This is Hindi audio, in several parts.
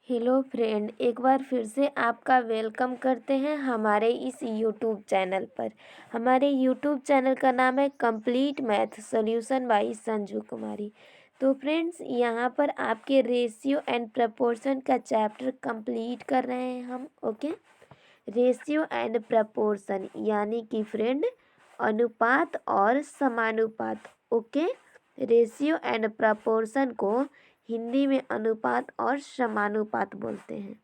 हेलो फ्रेंड, एक बार फिर से आपका वेलकम करते हैं हमारे इस यूट्यूब चैनल पर। हमारे यूट्यूब चैनल का नाम है complete math solution by Sanju Kumari. तो फ्रेंड्स, यहाँ पर आपके रेशियो एंड प्रपोर्शन का चैप्टर कंप्लीट कर रहे हैं हम। ओके, रेशियो एंड प्रपोर्शन यानी कि फ्रेंड अनुपात और समानुपात। ओके, रेशियो एंड प्रपोर्शन को हिंदी में अनुपात और समानुपात बोलते हैं।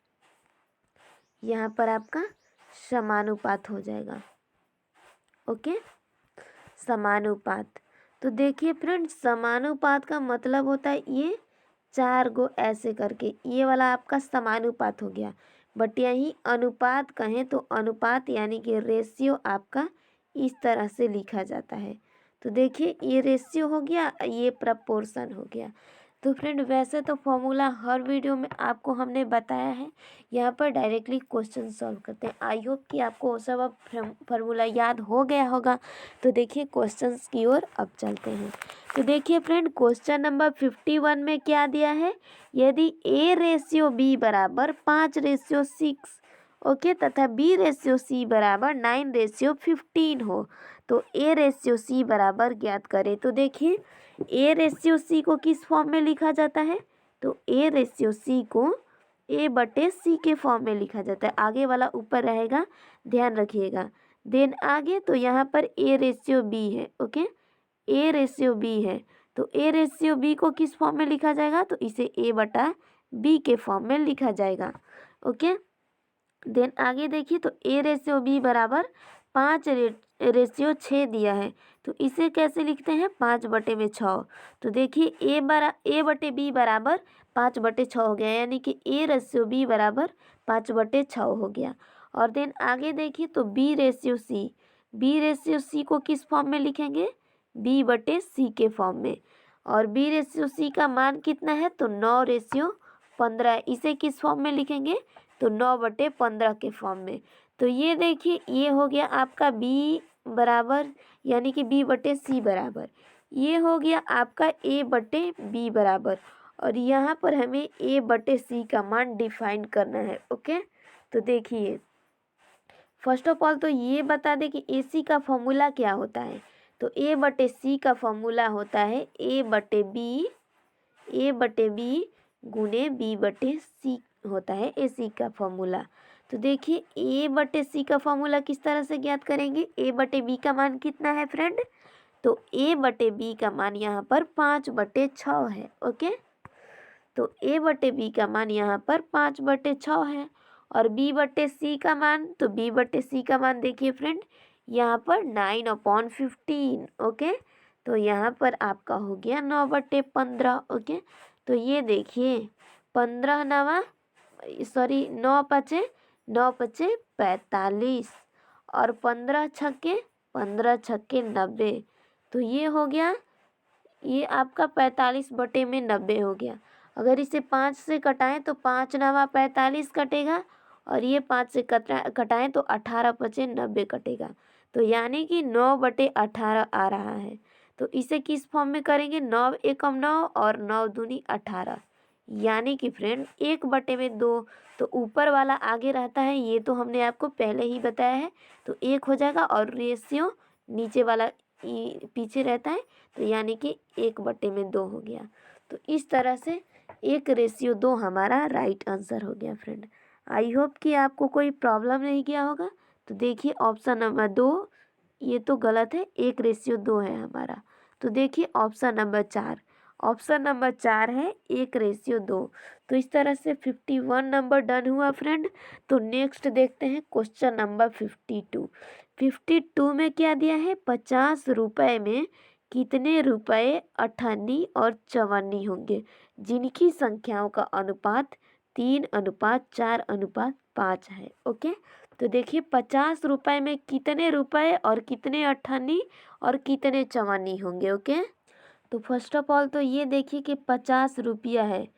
यहाँ पर आपका समानुपात हो जाएगा। ओके, समानुपात। तो देखिए फ्रेंड, समानुपात का मतलब होता है ये चार गो ऐसे करके, ये वाला आपका समानुपात हो गया। बट यही अनुपात कहें तो अनुपात यानी कि रेशियो आपका इस तरह से लिखा जाता है। तो देखिए, ये रेशियो हो गया, ये प्रपोर्शन हो गया। तो फ्रेंड, वैसे तो फॉर्मूला हर वीडियो में आपको हमने बताया है। यहाँ पर डायरेक्टली क्वेश्चन सॉल्व करते हैं। आई होप कि आपको वो सब अब फार्मूला याद हो गया होगा। तो देखिए क्वेश्चंस की ओर अब चलते हैं। तो देखिए फ्रेंड, क्वेश्चन नंबर 51 में क्या दिया है, यदि A/B बराबर 5/6 ओके तथा B/C बराबर 9/15 हो तो A/C बराबर ज्ञात करें। तो देखिए, A/C को किस फॉर्म में लिखा जाता है, तो A/C को A/C के फॉर्म में लिखा जाता है। आगे वाला ऊपर रहेगा, ध्यान रखिएगा। देन आगे तो यहाँ पर A/B है। ओके, A/B है तो A/B को किस फॉर्म में लिखा जाएगा, तो इसे A/B के फॉर्म में लिखा जाएगा। ओके, देन आगे देखिए तो A/B बराबर 5/6 दिया है, तो इसे कैसे लिखते हैं, 5/6। तो देखिए A/B बराबर 5/6 हो गया, यानी कि A/B बराबर 5/6 हो गया। और देन आगे देखिए तो B/C को किस फॉर्म में लिखेंगे, B/C के फॉर्म में। और B/C का मान कितना है, तो 9/15। इसे किस फॉर्म में लिखेंगे, तो 9/15 के फॉर्म में। तो ये देखिए, ये हो गया आपका B बराबर यानी कि B/C बराबर, ये हो गया आपका A/B बराबर। और यहाँ पर हमें A/C का मान डिफाइन करना है। ओके, तो देखिए फर्स्ट ऑफ ऑल तो ये बता दें कि AC का फॉर्मूला क्या होता है, तो A/C का फॉर्मूला होता है A/B गुने B/C होता है AC का फॉर्मूला। तो देखिए A/C का फॉर्मूला किस तरह से ज्ञात करेंगे, A/B का मान कितना है फ्रेंड, तो A/B का मान यहाँ पर 5/6 है। ओके, तो A/B का मान यहाँ पर 5/6 है। और B/C का मान, तो B/C का मान देखिए फ्रेंड, यहाँ पर 9/15। ओके, तो यहाँ पर आपका हो गया 9/15। ओके, तो ये देखिए 15 नवा सॉरी 9 पचे 45 और 15 छक्के 90। तो ये हो गया, ये आपका 45/90 हो गया। अगर इसे 5 से कटाएं तो 5 नवा 45 कटेगा, और ये 5 से कटाएं तो 18/90 कटेगा। तो यानी कि 9/18 आ रहा है। तो इसे किस फॉर्म में करेंगे, 9 एकम 9 और 9 दूनी 18, यानी कि फ्रेंड 1/2। तो ऊपर वाला आगे रहता है, ये तो हमने आपको पहले ही बताया है, तो 1 हो जाएगा। और रेशियो नीचे वाला पीछे रहता है, तो यानी कि 1/2 हो गया। तो इस तरह से 1/2 हमारा राइट आंसर हो गया फ्रेंड। आई होप कि आपको कोई प्रॉब्लम नहीं किया होगा। तो देखिए ऑप्शन नंबर 2 ये तो गलत है, 1/2 है हमारा। तो देखिए ऑप्शन नंबर 4, ऑप्शन नंबर 4 है 1/2। तो इस तरह से 51 नंबर डन हुआ फ्रेंड। तो नेक्स्ट देखते हैं क्वेश्चन नंबर 52। 52 में क्या दिया है, 50 रुपए में कितने रुपए अठन्नी और चवन्नी होंगे जिनकी संख्याओं का अनुपात 3:4:5 है। ओके, तो देखिए 50 रुपए में कितने रुपए और कितने अठन्नी और कितने चवन्नी होंगे। ओके, तो फर्स्ट ऑफ ऑल तो ये देखिए कि 50 रुपया है,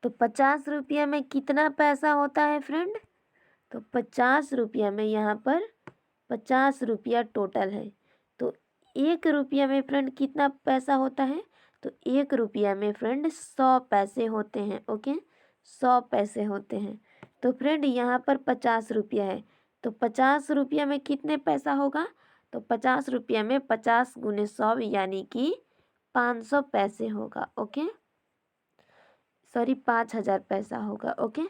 तो 50 रुपया में कितना पैसा होता है फ्रेंड, तो 50 रुपया में यहाँ पर 50 रुपया टोटल है। तो 1 रुपया में फ्रेंड कितना पैसा होता है, तो 1 रुपया में फ्रेंड 100 पैसे होते हैं। ओके, 100 पैसे होते हैं। तो फ्रेंड यहाँ पर 50 रुपया है, तो 50 रुपया में कितने पैसा होगा? तो 50 रुपया में 50 गुने 100 यानी कि 500 पैसे होगा। ओके, सॉरी 5000 पैसा होगा। ओके,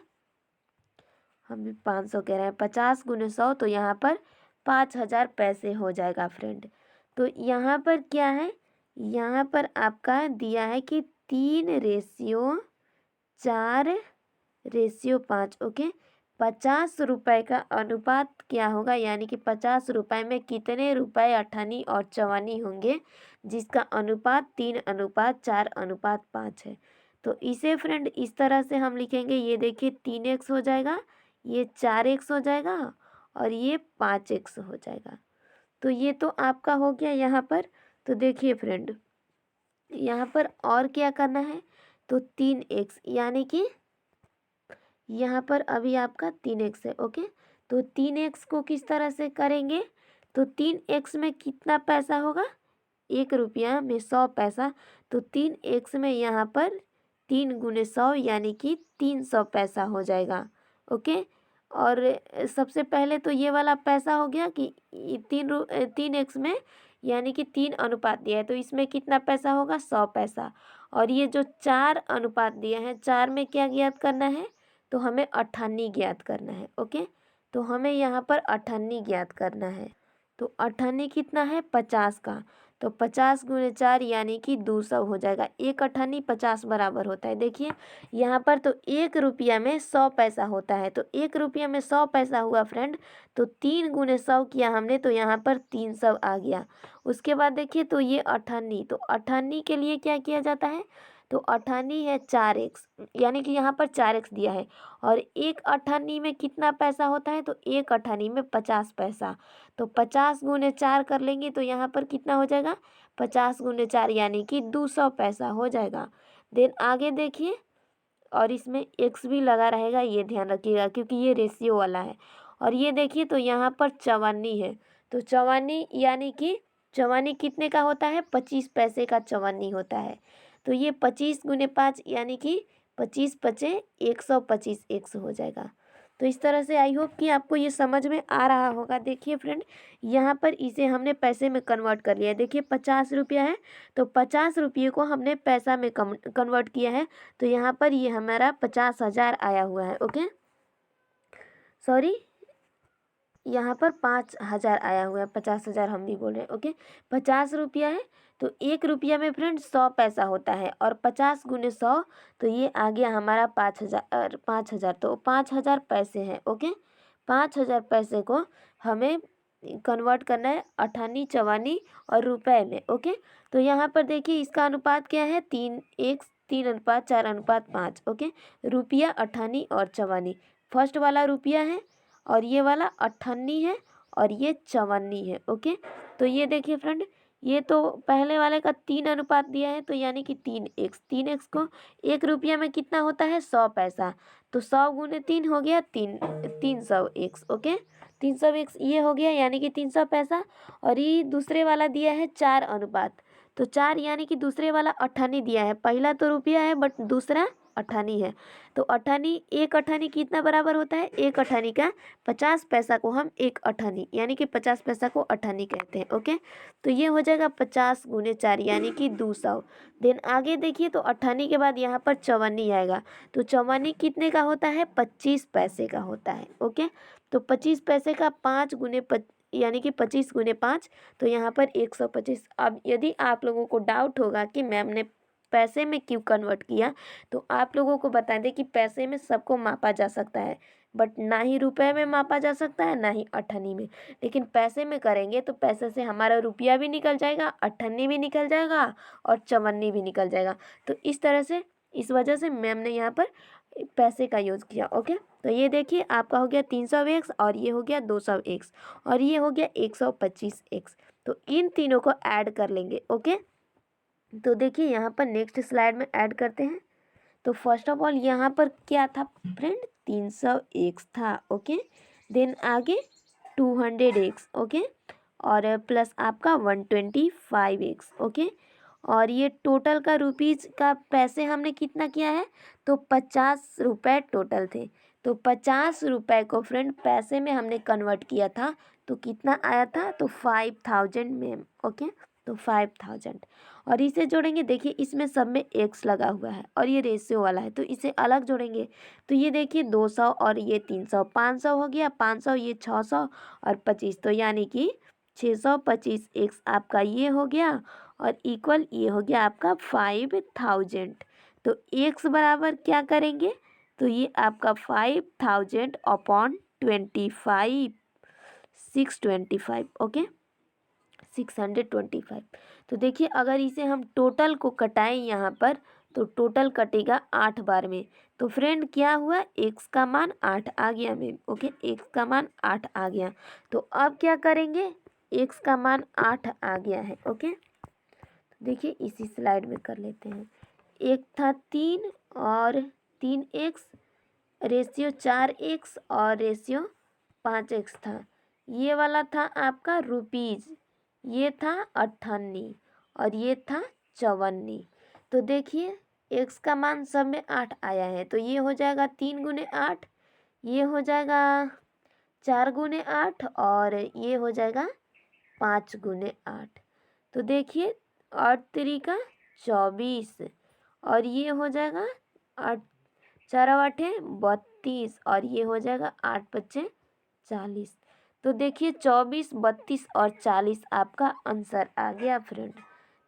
हम भी 500 कह रहे हैं। 50 गुने 100 तो यहाँ पर 5000 पैसे हो जाएगा फ्रेंड। तो यहाँ पर क्या है, यहाँ पर आपका दिया है कि 3:4:5। ओके, 50 रुपये का अनुपात क्या होगा, यानी कि 50 रुपये में कितने रुपए अठन्नी और चवन्नी होंगे, जिसका अनुपात 3:4:5 है। तो इसे फ्रेंड इस तरह से हम लिखेंगे, ये देखिए 3x हो जाएगा, ये 4x हो जाएगा और ये 5x हो जाएगा। तो ये तो आपका हो गया यहाँ पर। तो देखिए फ्रेंड, यहाँ पर और क्या करना है, तो 3x यानी कि यहाँ पर अभी आपका 3x है। ओके, तो 3x को किस तरह से करेंगे, तो 3x में कितना पैसा होगा, 1 रुपया में 100 पैसा। तो 3x में यहाँ पर 3 गुने 100 यानी कि 300 पैसा हो जाएगा। ओके, और सबसे पहले तो ये वाला पैसा हो गया कि 3x में यानी कि 3 अनुपात दिया है, तो इसमें कितना पैसा होगा, 100 पैसा। और ये जो 4 अनुपात दिया है, 4 में क्या ज्ञात करना है, तो हमें अठन्नी ज्ञात करना है। ओके, तो हमें यहाँ पर अठन्नी ज्ञात करना है। तो अठन्नी कितना है, 50 का। तो 50 गुने 4 यानी कि 200 हो जाएगा। एक अठन्नी 50 बराबर होता है। देखिए यहाँ पर तो 1 रुपया में 100 पैसा होता है, तो 1 रुपया में 100 पैसा हुआ फ्रेंड। तो 3 गुने 100 किया हमने, तो यहाँ पर 300 आ गया। उसके बाद देखिए, तो ये अठन्नी, तो अठन्नी के लिए क्या किया जाता है, तो अठन्नी है 4x, यानी कि यहाँ पर 4x दिया है। और एक अठन्नी में कितना पैसा होता है, तो एक अठन्नी में 50 पैसा। तो 50 गुने 4 कर लेंगे, तो यहाँ पर कितना हो जाएगा, 50 गुने 4 यानी कि 200 पैसा हो जाएगा। देन आगे देखिए, और इसमें x भी लगा रहेगा, ये ध्यान रखिएगा क्योंकि ये रेशियो वाला है। और ये देखिए, तो यहाँ पर चवन्नी है, तो चवन्नी यानी कि चवन्नी कितने का होता है, 25 पैसे का चवन्नी होता है। तो ये 25 गुने 5 यानी कि 25 पचे 125 x हो जाएगा। तो इस तरह से आई होप कि आपको ये समझ में आ रहा होगा। देखिए फ्रेंड, यहाँ पर इसे हमने पैसे में कन्वर्ट कर लिया है। देखिए 50 रुपया है, तो 50 रुपये को हमने पैसा में कन्वर्ट किया है। तो यहाँ पर ये हमारा 50,000 आया हुआ है। ओके, सॉरी, यहाँ पर 5,000 आया हुआ है, 50,000 हम भी बोल रहे हैं। ओके, 50 रुपया है, तो 1 रुपया में फ्रेंड 100 पैसा होता है, और 50 गुने 100 तो ये आ गया हमारा 5,000, तो 5,000 पैसे हैं। ओके, 5,000 पैसे को हमें कन्वर्ट करना है अठन्नी, चवन्नी और रुपए में। ओके, तो यहाँ पर देखिए इसका अनुपात क्या है, 3:4:5। ओके, रुपया, अठन्नी और चवन्नी। फर्स्ट वाला रुपया है और ये वाला अठन्नी है और ये चवन्नी है। ओके, तो ये देखिए फ्रेंड, ये तो पहले वाले का 3 अनुपात दिया है, तो यानी कि 3x को 1 रुपया में कितना होता है, 100 पैसा। तो 100 गुने 3 हो गया 300x। ओके, 300x ये हो गया, यानी कि 300 पैसा। और ये दूसरे वाला दिया है 4 अनुपात, तो 4 यानी कि दूसरे वाला अठन्नी दिया है। पहला तो रुपया है बट दूसरा अठन्नी है। तो अठन्नी, एक अठन्नी कितना बराबर होता है, एक अठन्नी का 50 पैसा को हम एक अठन्नी यानी कि 50 पैसा को अठन्नी कहते हैं। ओके, तो ये हो जाएगा 50 गुने 4 यानी कि 200। देन आगे देखिए, तो अठन्नी के बाद यहाँ पर चवन्नी आएगा, तो चवन्नी कितने का होता है, 25 पैसे का होता है। ओके, तो 25 पैसे का 5 गुने यानी कि 25 गुने 5, तो यहाँ पर 125। अब यदि आप लोगों को डाउट होगा कि मैम ने पैसे में क्यों कन्वर्ट किया, तो आप लोगों को बता दें कि पैसे में सबको मापा जा सकता है, बट ना ही रुपए में मापा जा सकता है, ना ही अठन्नी में। लेकिन पैसे में करेंगे तो पैसे से हमारा रुपया भी निकल जाएगा, अठन्नी भी निकल जाएगा और चवन्नी भी निकल जाएगा। तो इस तरह से, इस वजह से मैम ने यहाँ पर पैसे का यूज़ किया। ओके, तो ये देखिए आपका हो गया 300x और ये हो गया 200x और ये हो गया 125x। तो इन तीनों को ऐड कर लेंगे। ओके, तो देखिए यहाँ पर नेक्स्ट स्लाइड में ऐड करते हैं। तो फर्स्ट ऑफ ऑल यहाँ पर क्या था फ्रेंड, 300x था। ओके, देन आगे 200x। ओके, और प्लस आपका 125x। ओके, और ये टोटल का रुपीज़ का पैसे हमने कितना किया है, तो 50 रुपये टोटल थे। तो 50 रुपये को फ्रेंड पैसे में हमने कन्वर्ट किया था, तो कितना आया था, तो 5000 में। ओके, तो 5000 और इसे जोड़ेंगे। देखिए इसमें सब में एक्स लगा हुआ है और ये रेशियो वाला है, तो इसे अलग जोड़ेंगे। तो ये देखिए 200 और ये 300, 500 हो गया, 500 ये 600 और 25, तो यानी कि 625 एक्स आपका ये हो गया और इक्वल ये हो गया आपका 5000। तो एक्स बराबर क्या करेंगे, तो ये आपका 5000 अपॉन 25, 625। ओके, 625। तो देखिए अगर इसे हम टोटल को कटाएं यहाँ पर, तो टोटल कटेगा 8 बार में। तो फ्रेंड क्या हुआ, एक्स का मान 8 आ गया मैम। ओके, एक्स का मान 8 आ गया। तो अब क्या करेंगे, एक्स का मान 8 आ गया है। ओके, देखिए इसी स्लाइड में कर लेते हैं। एक था 3 और 3x, रेशियो 4x और रेशियो 5x था। ये वाला था आपका रुपीज़, ये था 98 और ये था 54। तो देखिए x का मान सब में 8 आया है, तो ये हो जाएगा 3 गुने 8, ये हो जाएगा 4 गुने 8 और ये हो जाएगा 5 गुने 8। तो देखिए 8 तरीका 24 और ये हो जाएगा 8 4 8 32 और ये हो जाएगा 8 5 40। तो देखिए 24, 32 और 40 आपका आंसर आ गया फ्रेंड।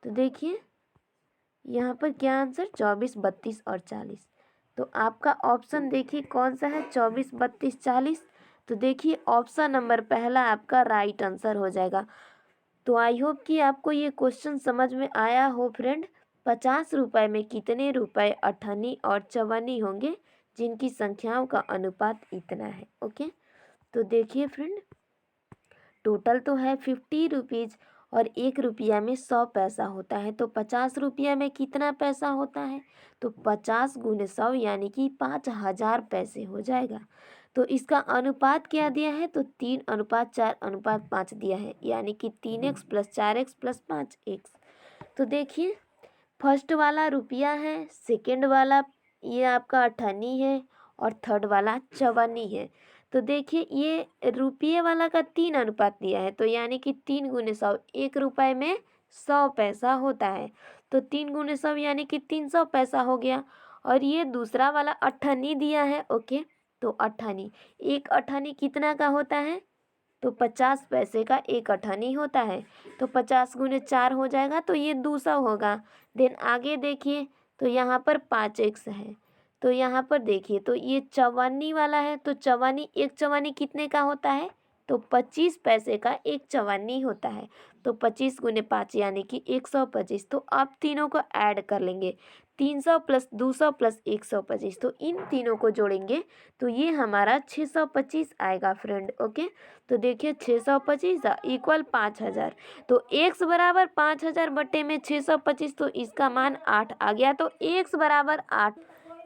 तो देखिए यहाँ पर क्या आंसर, 24, 32 और 40। तो आपका ऑप्शन देखिए कौन सा है, 24, 32, 40। तो देखिए ऑप्शन नंबर पहला आपका राइट आंसर हो जाएगा। तो आई होप कि आपको ये क्वेश्चन समझ में आया हो फ्रेंड। 50 रुपये में कितने रुपए अठन्नी और चवन्नी होंगे जिनकी संख्याओं का अनुपात इतना है। ओके, तो देखिए फ्रेंड टोटल तो है 50 रुपीज़ और 1 रुपया में 100 पैसा होता है। तो 50 रुपया में कितना पैसा होता है, तो 50 गुने 100 यानी कि 5000 पैसे हो जाएगा। तो इसका अनुपात क्या दिया है, तो 3:4:5 दिया है, यानी कि 3x + 4x + 5x। तो देखिए फर्स्ट वाला रुपया है, सेकंड वाला ये आपका अठन्नी है और थर्ड वाला चवन्नी है। तो देखिए ये रुपये वाला का 3 अनुपात दिया है, तो यानी कि 3 गुने 100, 1 रुपये में 100 पैसा होता है। तो 3 गुने 100 यानी कि 300 पैसा हो गया। और ये दूसरा वाला अठन्नी दिया है। ओके, तो अठन्नी, एक अठन्नी कितना का होता है, तो 50 पैसे का एक अठन्नी होता है। तो 50 गुने 4 हो जाएगा, तो ये 200 होगा। देन आगे देखिए, तो यहाँ पर 5x है। तो यहाँ पर देखिए, तो ये चवन्नी वाला है, तो चवन्नी, एक चवन्नी कितने का होता है, तो 25 पैसे का एक चवन्नी होता है। तो 25 गुने 5 यानी कि 125। तो अब तीनों को ऐड कर लेंगे, 300 + 200 + 125। तो इन तीनों को जोड़ेंगे तो ये हमारा 625 आएगा फ्रेंड। ओके, तो देखिए 625 इक्वल 5000। तो x बराबर 5000 बटे में 625, तो इसका मान 8 आ गया। तो x बराबर 8,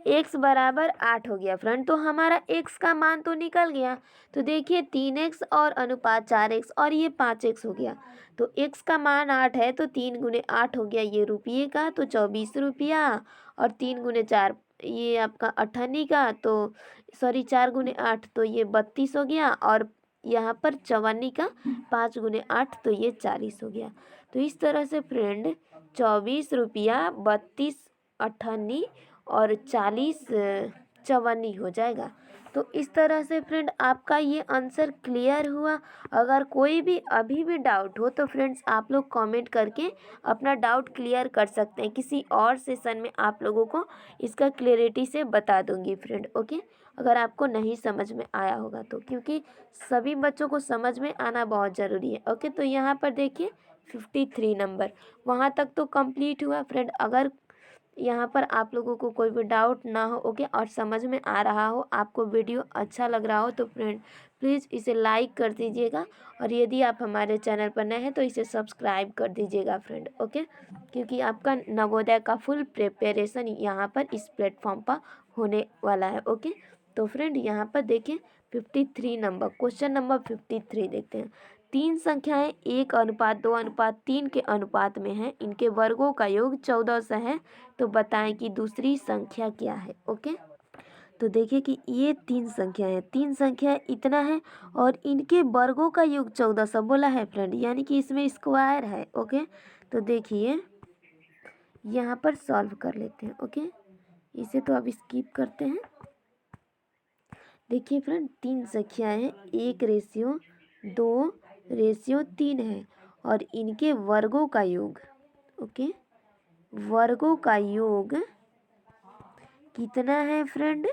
x बराबर 8 हो गया फ्रेंड। तो हमारा x का मान तो निकल गया। तो देखिए 3x और अनुपात 4x और ये 5x हो गया। तो x का मान 8 है, तो 3 गुने 8 हो गया ये रुपये का, तो 24 रुपया। और 3 गुने 4 ये आपका अठन्नी का, तो सॉरी 4 गुने 8 तो ये 32 हो गया। और यहाँ पर चवन्नी का 5 गुने 8 तो ये 40 हो गया। तो इस तरह से फ्रेंड 24 रुपया, 32 अठन्नी और 40 चवन्नी हो जाएगा। तो इस तरह से फ्रेंड आपका ये आंसर क्लियर हुआ। अगर कोई भी अभी भी डाउट हो तो फ्रेंड्स आप लोग कमेंट करके अपना डाउट क्लियर कर सकते हैं। किसी और सेशन में आप लोगों को इसका क्लियरिटी से बता दूंगी फ्रेंड। ओके, अगर आपको नहीं समझ में आया होगा तो, क्योंकि सभी बच्चों को समझ में आना बहुत ज़रूरी है। ओके, तो यहाँ पर देखिए 53 नंबर वहाँ तक तो कंप्लीट हुआ फ्रेंड। अगर यहाँ पर आप लोगों को कोई भी डाउट ना हो, ओके, और समझ में आ रहा हो, आपको वीडियो अच्छा लग रहा हो, तो फ्रेंड प्लीज़ इसे लाइक कर दीजिएगा। और यदि आप हमारे चैनल पर नए हैं तो इसे सब्सक्राइब कर दीजिएगा फ्रेंड। ओके, क्योंकि आपका नवोदय का फुल प्रिपरेशन यहाँ पर इस प्लेटफॉर्म पर होने वाला है। ओके, तो फ्रेंड यहाँ पर देखें 53 नंबर, क्वेश्चन नंबर 53 देखते हैं। तीन संख्याएं 1:2:3 के अनुपात में हैं, इनके वर्गों का योग 1400 है, तो बताएं कि दूसरी संख्या क्या है। ओके, तो देखिए कि ये तीन संख्या इतना है और इनके वर्गों का योग 1400 बोला है फ्रेंड, यानी कि इसमें स्क्वायर है। ओके, तो देखिए यहाँ पर सॉल्व कर लेते हैं। ओके, इसे तो अब स्किप करते हैं। देखिए फ्रेंड, तीन संख्याएं 1:2:3 है और इनके वर्गों का योग, ओके, वर्गों का योग कितना है फ्रेंड,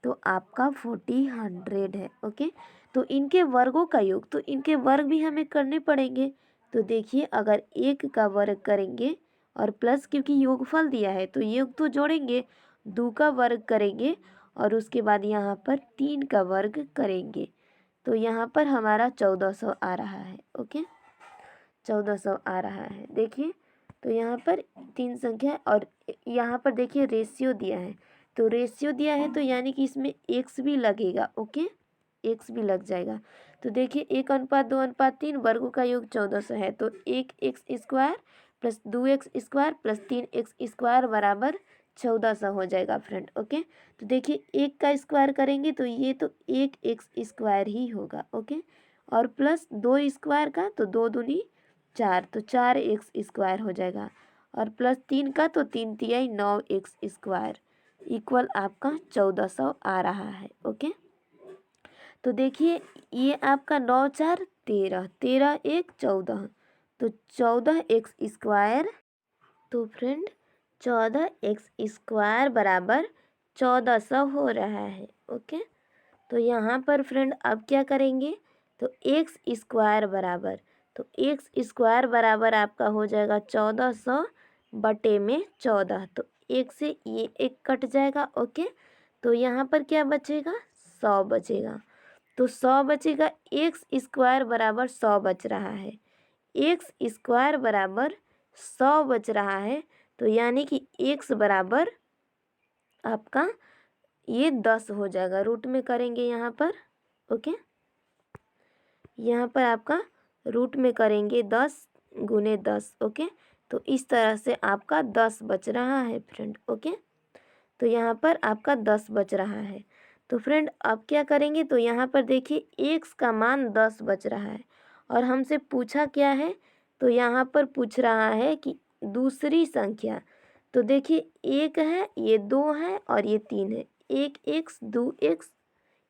तो आपका 40 है। ओके, तो इनके वर्गों का योग, तो इनके वर्ग भी हमें करने पड़ेंगे। तो देखिए, अगर 1 का वर्ग करेंगे और प्लस, क्योंकि योगफल दिया है तो योग तो जोड़ेंगे, 2 का वर्ग करेंगे और उसके बाद यहाँ पर 3 का वर्ग करेंगे, तो यहाँ पर हमारा 1400 आ रहा है। ओके, 1400 आ रहा है। देखिए, तो यहाँ पर तीन संख्या और यहाँ पर देखिए रेशियो दिया है, तो रेशियो दिया है तो यानी कि इसमें एक्स भी लगेगा। ओके, एक्स भी लग जाएगा। तो देखिए 1:2:3 वर्गों का योग 1400 है, तो 1x² plus 2x² plus 3x² बराबर 1400 हो जाएगा फ्रेंड। ओके, तो देखिए 1 का स्क्वायर करेंगे तो ये तो 1x² ही होगा। ओके, और प्लस 2 स्क्वायर का तो 2 दूनी 4, तो 4x² हो जाएगा, और प्लस 3 का तो 3 तिहाई 9x² इक्वल आपका 1400 आ रहा है। ओके, तो देखिए ये आपका 9 4 13, 13 1 14, तो 14x², तो फ्रेंड 14x² बराबर 1400 हो रहा है। ओके, तो यहाँ पर फ्रेंड अब क्या करेंगे, तो x² बराबर, तो x² बराबर आपका हो जाएगा 1400 बटे में 14, तो एक से ये एक कट जाएगा। ओके, तो यहाँ पर क्या बचेगा, 100 बचेगा, तो 100 बचेगा, x² बराबर 100 बच रहा है, x² बराबर 100 बच रहा है, तो यानी कि x बराबर आपका ये 10 हो जाएगा, रूट में करेंगे यहाँ पर। ओके, यहाँ पर आपका रूट में करेंगे 10 गुने 10। ओके, तो इस तरह से आपका 10 बच रहा है फ्रेंड। ओके, तो यहाँ पर आपका 10 बच रहा है। तो फ्रेंड अब क्या करेंगे, तो यहाँ पर देखिए x का मान 10 बच रहा है और हमसे पूछा क्या है, तो यहाँ पर पूछ रहा है कि दूसरी संख्या, तो देखिए 1 है, ये 2 है और ये 3 है, 1x 2x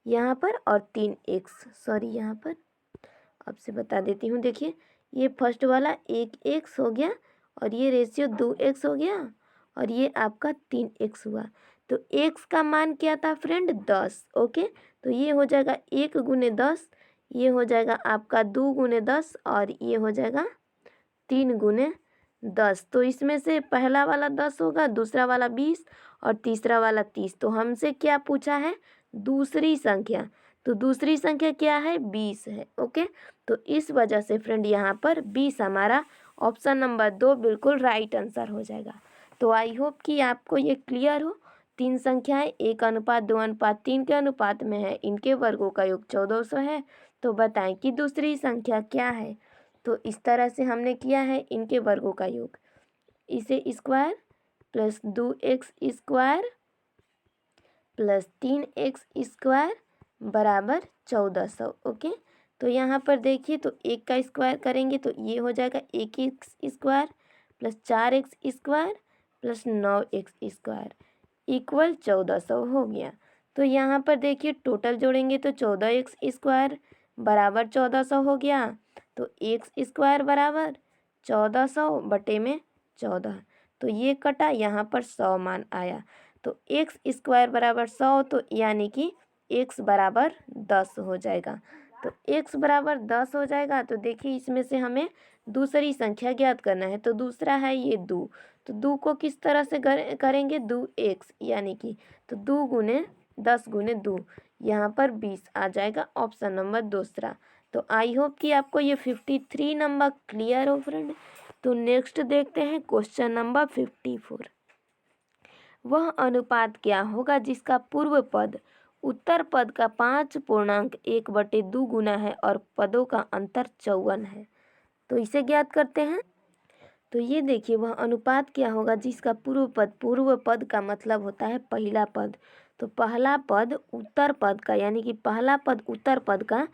यहाँ पर और 3x, सॉरी यहाँ पर आपसे बता देती हूँ। देखिए ये फर्स्ट वाला 1x हो गया और ये रेशियो 2x हो गया और ये आपका 3x हुआ, तो x का मान क्या था फ्रेंड, 10। ओके, तो ये हो जाएगा 1 गुने 10, ये हो जाएगा आपका 2 गुने 10 और ये हो जाएगा 3 गुने 10, तो इसमें से पहला वाला 10 होगा, दूसरा वाला 20 और तीसरा वाला 30। तो हमसे क्या पूछा है, दूसरी संख्या, तो दूसरी संख्या क्या है, 20 है। ओके, तो इस वजह से फ्रेंड यहाँ पर 20 हमारा ऑप्शन नंबर 2 बिल्कुल राइट आंसर हो जाएगा। तो आई होप कि आपको ये क्लियर हो। तीन संख्याएं 1:2:3 के अनुपात में है, इनके वर्गों का योग 1400 है, तो बताएं कि दूसरी संख्या क्या है। तो इस तरह से हमने किया है इनके वर्गों का योग, इसे square plus 2x² plus 3x² बराबर 1400। ओके, तो यहाँ पर देखिए, तो 1 का स्क्वायर करेंगे तो ये हो जाएगा 1x² plus 4x² plus 9x² equal 1400 हो गया। तो यहाँ पर देखिए टोटल जोड़ेंगे तो 14x² बराबर 1400 हो गया, तो x² बराबर 1400 बटे में 14, तो ये कटा, यहाँ पर 100 मान आया, तो x² बराबर 100, तो यानी कि x बराबर 10 हो जाएगा। तो x बराबर 10 हो जाएगा, तो देखिए इसमें से हमें दूसरी संख्या ज्ञात करना है, तो दूसरा है ये 2, तो 2 को किस तरह से करेंगे, 2x, यानी कि तो 2 गुने 10 गुने 2, यहाँ पर 20 आ जाएगा, ऑप्शन नंबर दूसरा। तो आई होप कि आपको ये 53 नंबर क्लियर हो फ्रेंड। तो नेक्स्ट देखते हैं क्वेश्चन नंबर 54। वह अनुपात क्या होगा जिसका पूर्व पद उत्तर पद का 5.1/2 गुना है और पदों का अंतर 54 है। तो इसे ज्ञात करते हैं। तो ये देखिए वह अनुपात क्या होगा जिसका पूर्व पद का मतलब होता है पहला पद। तो पहला पद उत्तर पद का यानी कि पहला पद उत्तर पद का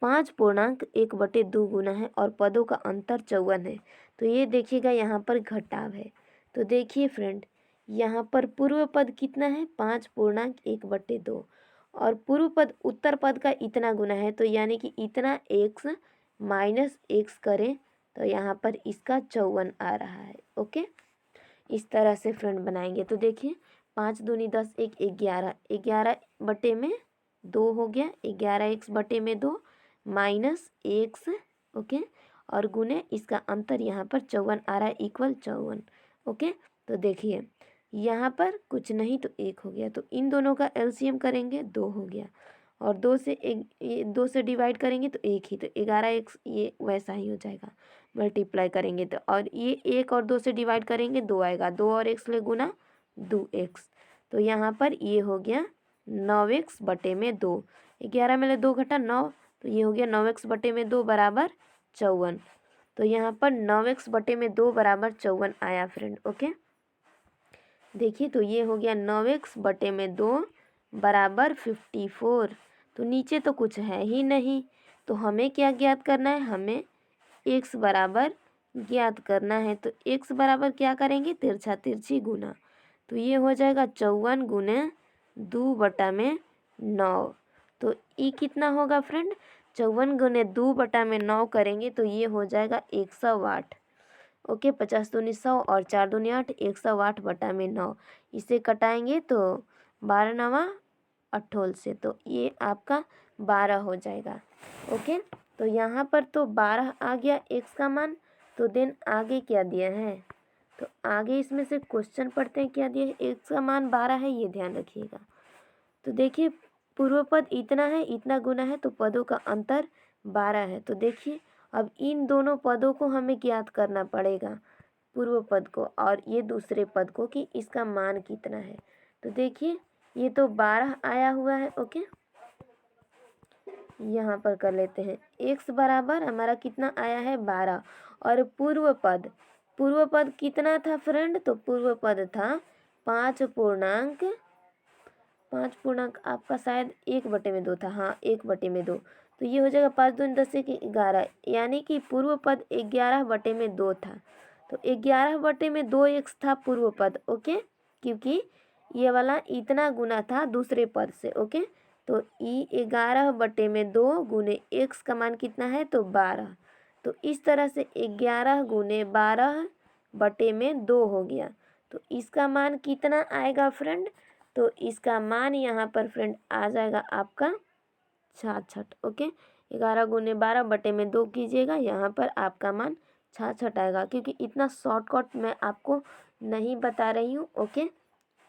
5.1/2 गुना है और पदों का अंतर 54 है। तो ये देखिएगा यहाँ पर घटाव है। तो देखिए फ्रेंड, यहाँ पर पूर्व पद कितना है 5.1/2 और पूर्व पद उत्तर पद का इतना गुना है। तो यानी कि इतना x माइनस x करें तो यहाँ पर इसका 54 आ रहा है। ओके, इस तरह से फ्रेंड बनाएंगे। तो देखिए 5 दूनी 10, 1 11, 11/2 हो गया, 11x/2 माइनस x। ओके, और गुने इसका अंतर यहाँ पर 54 आ रहा है इक्वल 54। ओके, तो देखिए यहाँ पर कुछ नहीं तो 1 हो गया। तो इन दोनों का एलसीएम करेंगे 2 हो गया और 2 से डिवाइड करेंगे तो 1 ही। तो 11x ये वैसा ही हो जाएगा, मल्टीप्लाई करेंगे तो। और ये 1 और 2 से डिवाइड करेंगे 2 आएगा, 2 और x ले गुना 2x। तो यहाँ पर ये हो गया 9x/2। 11 में ले 2 घटा 9, तो ये हो गया 9x/2 बराबर 54। तो यहाँ पर 9x/2 बराबर 54 आया फ्रेंड। ओके, देखिए तो ये हो गया 9x/2 बराबर 54। तो नीचे तो कुछ है ही नहीं, तो हमें क्या ज्ञात करना है, हमें x बराबर ज्ञात करना है। तो x बराबर क्या करेंगे, तिरछा तिरछी गुना। तो ये हो जाएगा 54 गुने 2/9। तो ये कितना होगा फ्रेंड, 54 गुने 2/9 करेंगे तो ये हो जाएगा 108। ओके, 50 दूनी 100 और 4 दूनी 8, 108/9। इसे कटाएंगे तो 12 नवा 18 से, तो ये आपका 12 हो जाएगा। ओके, तो यहाँ पर तो 12 आ गया x का मान। तो देन आगे क्या दिया है, तो आगे इसमें से क्वेश्चन पढ़ते हैं क्या दिया है। x का मान 12 है, ये ध्यान रखिएगा। तो देखिए पूर्व पद इतना है, इतना गुना है, तो पदों का अंतर 12 है। तो देखिए अब इन दोनों पदों को हमें ज्ञात करना पड़ेगा, पूर्व पद को और ये दूसरे पद को, कि इसका मान कितना है। तो देखिए ये तो 12 आया हुआ है। ओके, यहाँ पर कर लेते हैं x बराबर हमारा कितना आया है 12 और पूर्व पद कितना था फ्रेंड, तो पूर्व पद था 5 पूर्णांक आपका शायद 1/2 था। हाँ, 1/2। तो ये हो जाएगा 5 दूनी 10 के 11, यानी कि पूर्व पद 11/2 था। तो 11/2x था पूर्व पद। ओके, क्योंकि ये वाला इतना गुना था दूसरे पद से। ओके, तो 11/2 गुने x का मान कितना है, तो 12। तो इस तरह से 11 गुने 12/2 हो गया। तो इसका मान कितना आएगा फ्रेंड, तो इसका मान यहाँ पर फ्रेंड आ जाएगा आपका 66। ओके, 11 गुने 12/2 कीजिएगा, यहाँ पर आपका मान 66 आएगा। क्योंकि इतना शॉर्टकट मैं आपको नहीं बता रही हूँ। ओके,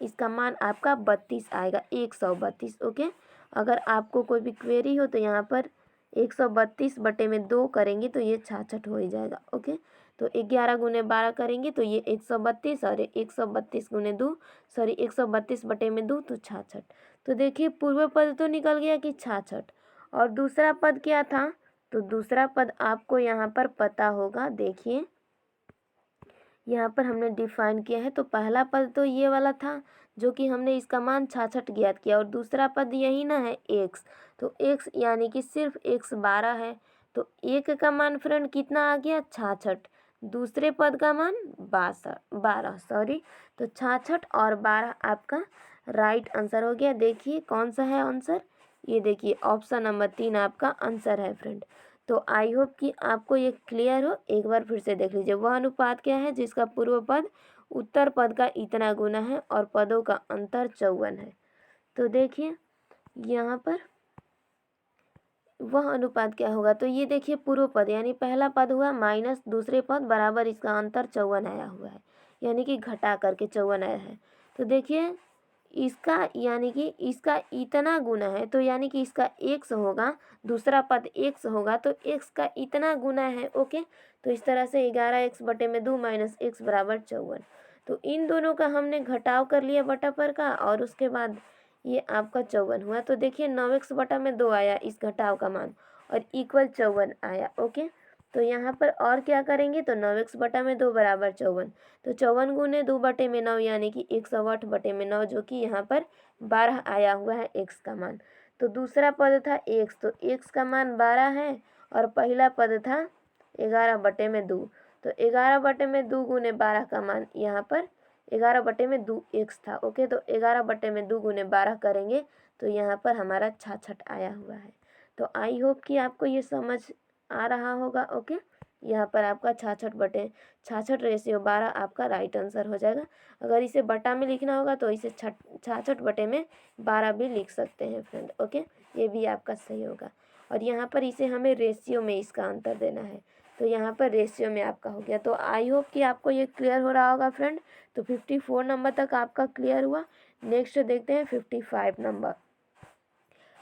इसका मान आपका 32 आएगा, 132। ओके, अगर आपको कोई भी क्वेरी हो तो यहाँ पर 132/2 करेंगे तो ये 66 हो ही जाएगा। ओके, तो 11 गुने 12 करेंगे तो ये 132 और 132 गुने 2 सॉरी 132/2 तो 66। तो देखिए पूर्व पद तो निकल गया कि 66, और दूसरा पद क्या था, तो दूसरा पद आपको यहाँ पर पता होगा। देखिए यहाँ पर हमने डिफाइन किया है। तो पहला पद तो ये वाला था जो कि हमने इसका मान 66 ज्ञात किया, और दूसरा पद यही ना है x। तो x यानी कि सिर्फ x 12 है। तो एक का मान फ्रेंड कितना आ गया 66, दूसरे पद का मान 12 सॉरी। तो 66 और 12 आपका राइट आंसर हो गया। देखिए कौन सा है आंसर, ये देखिए ऑप्शन नंबर 3 आपका आंसर है फ्रेंड। तो आई होप कि आपको ये क्लियर हो। एक बार फिर से देख लीजिए, वह अनुपात क्या है जिसका पूर्व पद उत्तर पद का इतना गुना है और पदों का अंतर 54 है। तो देखिए यहाँ पर वह अनुपात क्या होगा, तो ये देखिए पूर्व पद यानी पहला पद हुआ माइनस दूसरे पद बराबर इसका अंतर 54 आया हुआ है, यानी कि घटा करके 54 आया है। तो देखिए इसका यानी कि इसका इतना गुना है, तो यानी कि इसका x होगा, दूसरा पद x होगा, तो x का इतना गुना है। ओके, तो इस तरह से 11x/2 माइनस x बराबर 54। तो इन दोनों का हमने घटाव कर लिया बटा पर का, और उसके बाद ये आपका 54 हुआ। तो देखिए 9x बटा में 2 आया इस घटाव का मान और इक्वल 54 आया। ओके, तो यहाँ पर और क्या करेंगे, तो 9x बटा में 2 बराबर 54, तो 54 गुने 2 बटे में 9 यानी कि 108 बटे में 9, जो कि यहाँ पर 12 आया हुआ है x का मान। तो दूसरा पद था x, तो x का मान 12 है और पहला पद था 11 बटे में 2, तो 11 बटे में 2 गुने 12 का मान यहाँ पर 11 बटे में 2 x था। ओके, तो 11 बटे में 2 गुने 12 करेंगे तो यहाँ पर हमारा 66 आया हुआ है। तो आई होप कि आपको ये समझ आ रहा होगा। ओके, यहाँ पर आपका 66 बटे 66 रेशियो 12 आपका राइट आंसर हो जाएगा। अगर इसे बटा में लिखना होगा तो इसे 66 बटे में 12 भी लिख सकते हैं फ्रेंड। ओके, ये भी आपका सही होगा। और यहाँ पर इसे हमें रेशियो में इसका आंसर देना है, तो यहाँ पर रेशियो में आपका हो गया। तो आई होप कि आपको ये क्लियर हो रहा होगा फ्रेंड। तो 54 नंबर तक आपका क्लियर हुआ। नेक्स्ट देखते हैं 55 नंबर।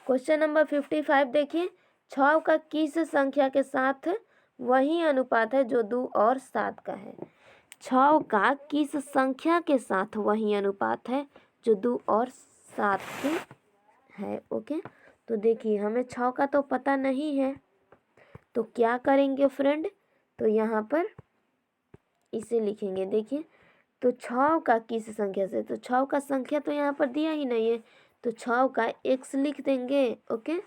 क्वेश्चन नंबर 55 देखिए, 6 का किस संख्या के साथ वही अनुपात है जो 2 और 7 का है। 6 का किस संख्या के साथ वही अनुपात है जो 2 और 7 के है। ओके, तो देखिए हमें 6 का तो पता नहीं है, तो क्या करेंगे फ्रेंड, तो यहाँ पर इसे लिखेंगे। देखिए, तो 6 का किस संख्या से, तो 6 का संख्या तो यहाँ पर दिया ही नहीं है, तो 6 का x लिख देंगे। ओके,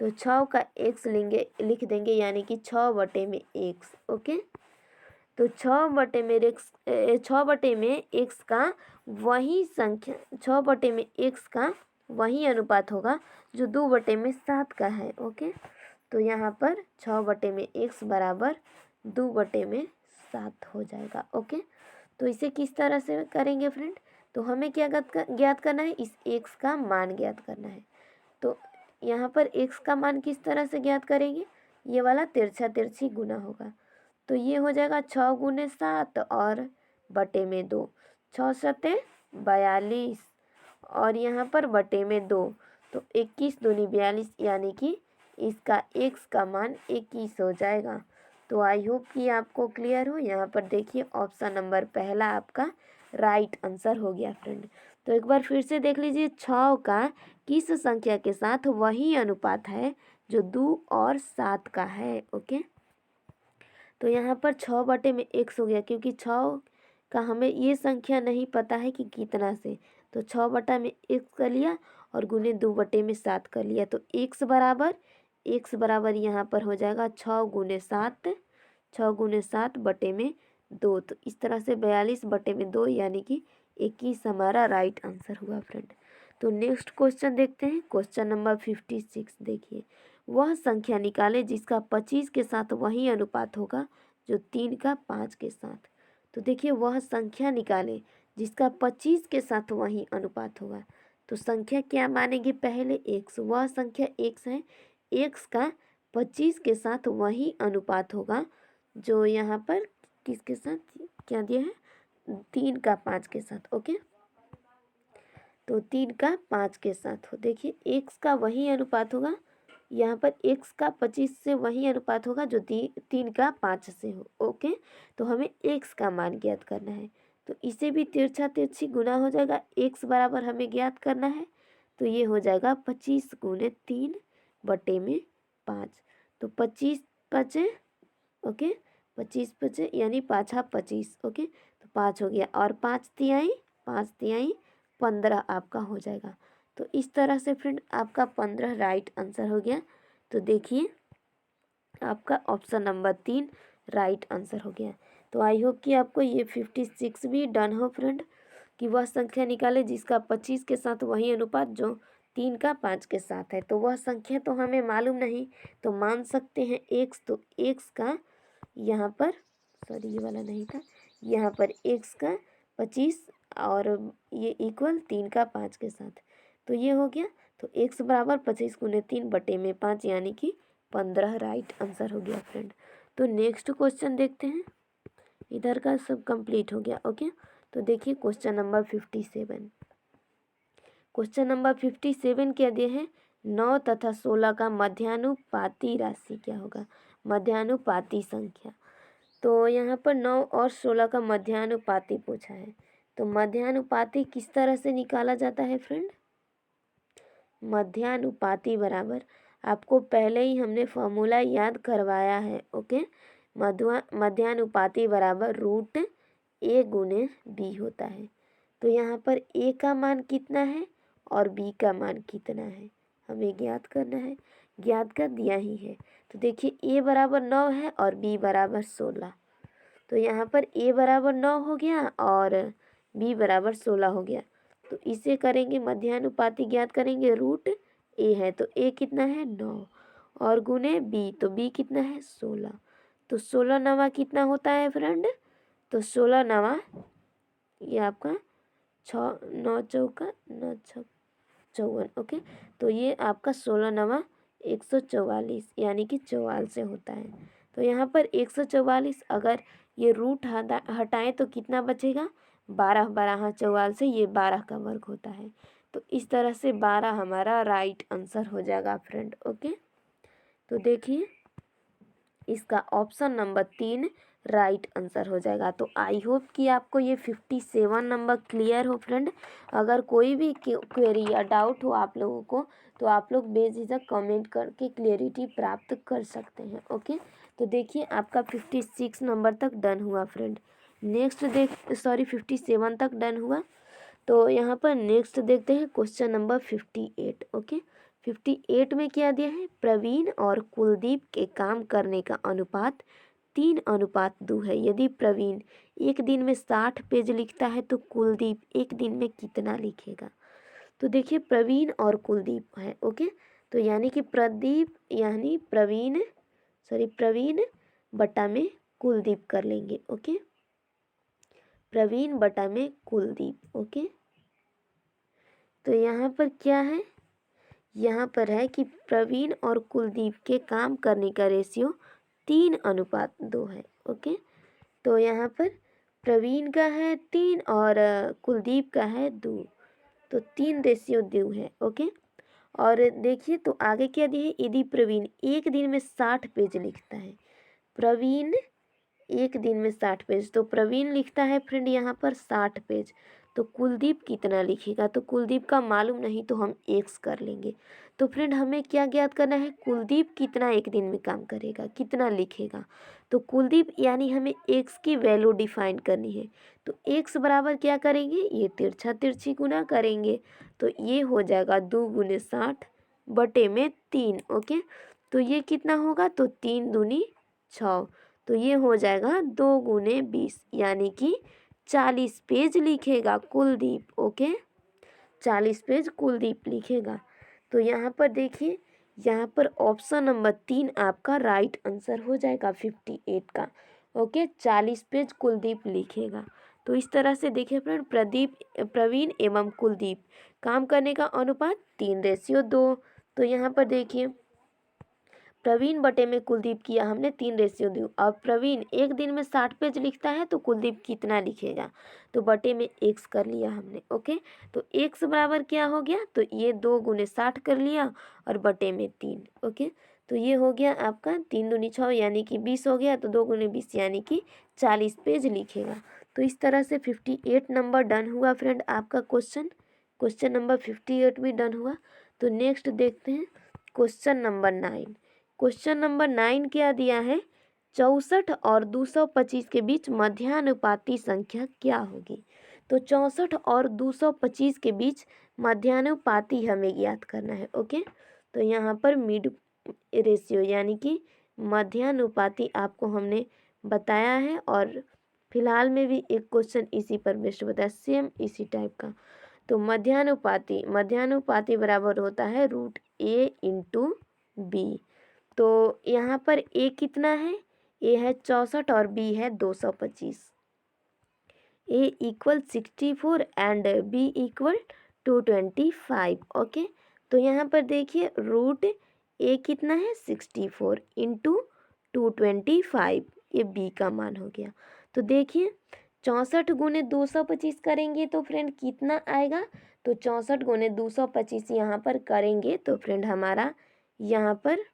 तो 6 का x लिख देंगे यानी कि 6 बटे में x। ओके, तो 6 बटे में x का वही संख्या, 6 बटे में x का वही अनुपात होगा जो 2 बटे में 7 का है। ओके, तो यहाँ पर 6 बटे में x बराबर 2 बटे में 7 हो जाएगा। ओके, तो इसे किस तरह से करेंगे फ्रेंड, तो हमें क्या ज्ञात करना है, इस x का मान ज्ञात करना है। तो यहाँ पर x का मान किस तरह से ज्ञात करेंगे, ये वाला तिरछा तिरछी गुना होगा। तो ये हो जाएगा 6 गुने 7 और बटे में 2, 6 सते 42 और यहाँ पर बटे में 2, तो 21 दूनी 42 यानी कि इसका x का मान 21 हो जाएगा। तो आई होप कि आपको क्लियर हो। यहाँ पर देखिए ऑप्शन नंबर पहला आपका राइट आंसर हो गया फ्रेंड। तो एक बार फिर से देख लीजिए, 6 का किस संख्या के साथ वही अनुपात है जो 2 और 7 का है। ओके, तो यहाँ पर 6 बटे में x हो गया, क्योंकि 6 का हमें ये संख्या नहीं पता है कि कितना से, तो 6 बटा में x कर लिया और गुने 2 बटे में 7 कर लिया, तो x बराबर यहाँ पर हो जाएगा 6 गुने 7 बटे में 2, तो इस तरह से 42 बटे में 2 यानी कि 21 हमारा राइट आंसर हुआ फ्रेंड। तो नेक्स्ट क्वेश्चन देखते हैं, क्वेश्चन नंबर 56 देखिए, वह संख्या निकाले जिसका 25 के साथ वही अनुपात होगा जो 3 का 5 के साथ। तो देखिए वह संख्या निकाले जिसका 25 के साथ वही अनुपात होगा, तो संख्या क्या मानेंगे, पहले x, वह संख्या x है, x का 25 के साथ वही अनुपात होगा जो यहाँ पर किसके साथ क्या दिया है, 3 का 5 के साथ। ओके, तो 3 का 5 के साथ हो। देखिए x का वही अनुपात होगा, यहाँ पर x का 25 से वही अनुपात होगा जो 3 का 5 से हो। ओके, तो हमें x का मान ज्ञात करना है, तो इसे भी तिरछा तिरछी गुना हो जाएगा, x बराबर हमें ज्ञात करना है, तो ये हो जाएगा 25 गुने 3 बटे में 5, तो 25 पचे, ओके 25 पचे यानी 5 25। ओके, तो 5 हो गया और 5 तिहाई 15 आपका हो जाएगा। तो इस तरह से फ्रेंड आपका 15 राइट आंसर हो गया। तो देखिए आपका ऑप्शन नंबर 3 राइट आंसर हो गया। तो आई होप कि आपको ये 56 भी डन हो फ्रेंड, कि वह संख्या निकाले जिसका 25 के साथ वही अनुपात जो 3 का 5 के साथ है। तो वह संख्या तो हमें मालूम नहीं, तो मान सकते हैं x, तो x का यहाँ पर सॉरी ये वाला नहीं था, यहाँ पर x का 25 और ये इक्वल 3 का 5 के साथ, तो ये हो गया। तो x बराबर 25 गुने 3 बटे में 5 यानी कि 15 राइट आंसर हो गया फ्रेंड। तो नेक्स्ट क्वेश्चन देखते हैं, इधर का सब कंप्लीट हो गया। ओके, तो देखिए क्वेश्चन नंबर 57। क्वेश्चन नंबर 57 क्या दिए हैं, 9 तथा 16 का मध्यानुपाती राशि क्या होगा, मध्यानुपाती संख्या। तो यहाँ पर 9 और 16 का मध्यानुपाती पूछा है, तो मध्यानुपाती किस तरह से निकाला जाता है फ्रेंड, मध्यानुपाती बराबर, आपको पहले ही हमने फॉर्मूला याद करवाया है। ओके, मध्यानुपाती बराबर रूट ए गुने बी होता है। तो यहाँ पर ए का मान कितना है और बी का मान कितना है हमें ज्ञात करना है। ज्ञात कर दिया ही है। तो देखिए ए बराबर 9 है और बी बराबर 16। तो यहाँ पर ए बराबर 9 हो गया और बी बराबर 16 हो गया। तो इसे करेंगे मध्यानुपाती ज्ञात करेंगे, रूट ए है तो ए कितना है 9 और गुने बी, तो बी कितना है 16। तो 16 नवा कितना होता है फ्रेंड, तो 16 नवा ये आपका 6 9 चौका 9 6 54। ओके, तो ये आपका 16 नवा 144 यानी कि 44 से होता है। तो यहाँ पर 144 अगर ये रूट हटाएं तो कितना बचेगा, 12 12 44 से ये 12 का वर्ग होता है। तो इस तरह से 12 हमारा राइट आंसर हो जाएगा फ्रेंड। ओके, तो देखिए इसका ऑप्शन नंबर 3 राइट आंसर हो जाएगा। तो आई होप कि आपको ये 57 नंबर क्लियर हो फ्रेंड। अगर कोई भी क्वेरी या डाउट हो आप लोगों को तो आप लोग बेझिझक कमेंट करके क्लियरिटी प्राप्त कर सकते हैं। ओके, तो देखिए आपका 56 नंबर तक डन हुआ फ्रेंड। नेक्स्ट 57 तक डन हुआ। तो यहाँ पर नेक्स्ट देखते हैं क्वेश्चन नंबर 58। ओके, 58 में क्या दिया है, प्रवीण और कुलदीप के काम करने का अनुपात 3:2 है। यदि प्रवीण एक दिन में 60 पेज लिखता है तो कुलदीप एक दिन में कितना लिखेगा। तो देखिए प्रवीण और कुलदीप है। ओके, तो यानी कि प्रवीण बटा में कुलदीप कर लेंगे। ओके, प्रवीण बटा में कुलदीप। ओके, तो यहाँ पर क्या है, यहाँ पर है कि प्रवीण और कुलदीप के काम करने का रेशियो 3:2 है। ओके, तो यहाँ पर प्रवीण का है 3 और कुलदीप का है 2, तो 3:2 है। ओके, और देखिए तो आगे क्या दिया है, यदि प्रवीण एक दिन में 60 पेज लिखता है, प्रवीण एक दिन में 60 पेज, तो प्रवीण लिखता है फ्रेंड यहाँ पर 60 पेज, तो कुलदीप कितना लिखेगा, तो कुलदीप का मालूम नहीं तो हम एक्स कर लेंगे। तो फ्रेंड हमें क्या ज्ञात करना है, कुलदीप कितना एक दिन में काम करेगा, कितना लिखेगा। तो कुलदीप यानी हमें एक्स की वैल्यू डिफाइन करनी है। तो एक्स बराबर क्या करेंगे, ये तिरछा तिरछी गुना करेंगे, तो ये हो जाएगा 2 गुने 60 बटे में 3। ओके, तो ये कितना होगा, तो 3 दूनी 6, तो ये हो जाएगा 2 गुने 20 यानी कि 40 पेज लिखेगा कुलदीप। ओके, 40 पेज कुलदीप लिखेगा। तो यहाँ पर देखिए, यहाँ पर ऑप्शन नंबर 3 आपका राइट आंसर हो जाएगा 58 का। ओके, 40 पेज कुलदीप लिखेगा। तो इस तरह से देखिए फ्रेंड, प्रवीण एवं कुलदीप काम करने का अनुपात 3:2। तो यहाँ पर देखिए प्रवीण बटे में कुलदीप किया हमने 3:2। अब प्रवीण एक दिन में 60 पेज लिखता है तो कुलदीप कितना लिखेगा, तो बटे में एक्स कर लिया हमने। ओके, तो एक्स बराबर क्या हो गया, तो ये 2 गुने 60 कर लिया और बटे में 3। ओके, तो ये हो गया आपका 3 दूनी 6 यानी कि 20 हो गया, तो 2 गुने 20 यानी कि 40 पेज लिखेगा। तो इस तरह से 58 नंबर डन हुआ फ्रेंड आपका क्वेश्चन नंबर 58 भी डन हुआ। तो नेक्स्ट देखते हैं क्वेश्चन नंबर 9। क्वेश्चन नंबर 9 क्या दिया है, 64 और 225 के बीच मध्यानुपाती संख्या क्या होगी। तो 64 और 225 के बीच मध्यानुपाती हमें ज्ञात करना है। ओके, तो यहाँ पर मिड रेशियो यानी कि मध्यानुपाती आपको हमने बताया है, और फिलहाल में भी एक क्वेश्चन इसी पर बेस्ड बताया, सेम इसी टाइप का। तो मध्यानुपाती बराबर होता है रूट ए इंटू बी। तो यहाँ पर ए कितना है, ए है 64 और बी है 225। A equal 64 and B equal 225। Okay, तो यहाँ पर देखिए रूट ए कितना है 64 इंटू 225, ये बी का मान हो गया। तो देखिए 64 गुने 225 करेंगे तो फ्रेंड कितना आएगा, तो 64 गुने 225 यहाँ पर करेंगे तो फ्रेंड हमारा यहाँ पर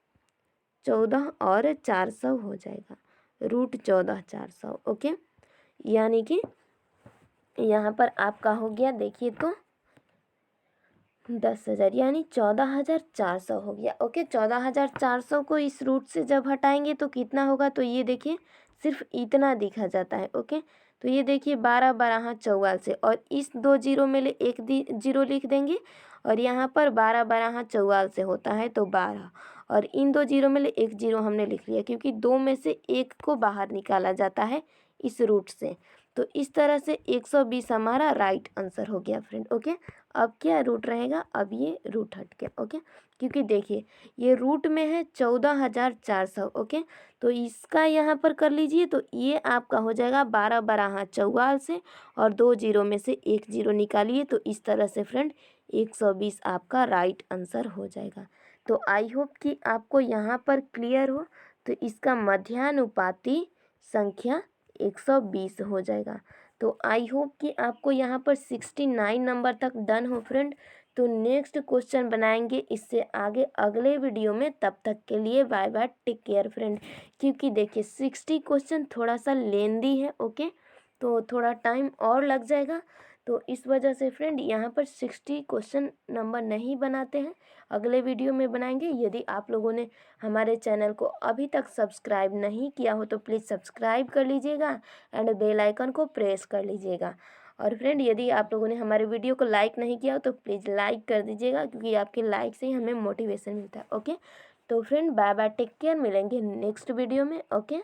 14 और 400 हो जाएगा, रूट 14 400। ओके, यानी कि यहाँ पर आपका हो गया, देखिए तो 10,000 यानी 14,400 हो गया। ओके, 14,400 को इस रूट से जब हटाएंगे तो कितना होगा, तो ये देखिए सिर्फ इतना दिखा जाता है। ओके, तो ये देखिए 12 12 44 और इस दो जीरो में ले एक जीरो लिख देंगे और यहाँ पर 12 12 44 होता है तो 12 और इन दो जीरो में ले एक जीरो हमने लिख लिया क्योंकि दो में से एक को बाहर निकाला जाता है इस रूट से। तो इस तरह से 120 हमारा राइट आंसर हो गया फ्रेंड। ओके, अब क्या रूट रहेगा, अब ये रूट हट गया। ओके, क्योंकि देखिए ये रूट में है 14,400। ओके, तो इसका यहाँ पर कर लीजिए तो ये आपका हो जाएगा 12 12 44 और दो जीरो में से एक जीरो निकालिए तो इस तरह से फ्रेंड 120 आपका राइट आंसर हो जाएगा। तो आई होप कि आपको यहाँ पर क्लियर हो। तो इसका मध्यानुपाती संख्या 120 हो जाएगा। तो आई होप कि आपको यहाँ पर 69 नंबर तक डन हो फ्रेंड। तो नेक्स्ट क्वेश्चन बनाएंगे इससे आगे अगले वीडियो में। तब तक के लिए bye bye, take care friend. क्योंकि देखिए 60 क्वेश्चन थोड़ा सा लेंदी है। ओके, तो थोड़ा टाइम और लग जाएगा। तो इस वजह से फ्रेंड यहाँ पर 60 क्वेश्चन नंबर नहीं बनाते हैं, अगले वीडियो में बनाएंगे। यदि आप लोगों ने हमारे चैनल को अभी तक सब्सक्राइब नहीं किया हो तो प्लीज़ सब्सक्राइब कर लीजिएगा एंड बेल आइकन को प्रेस कर लीजिएगा। और फ्रेंड यदि आप लोगों ने हमारे वीडियो को लाइक नहीं किया हो तो प्लीज़ लाइक कर दीजिएगा क्योंकि आपके लाइक से ही हमें मोटिवेशन मिलता है। ओके, तो friend bye bye, take care, मिलेंगे नेक्स्ट वीडियो में। ओके।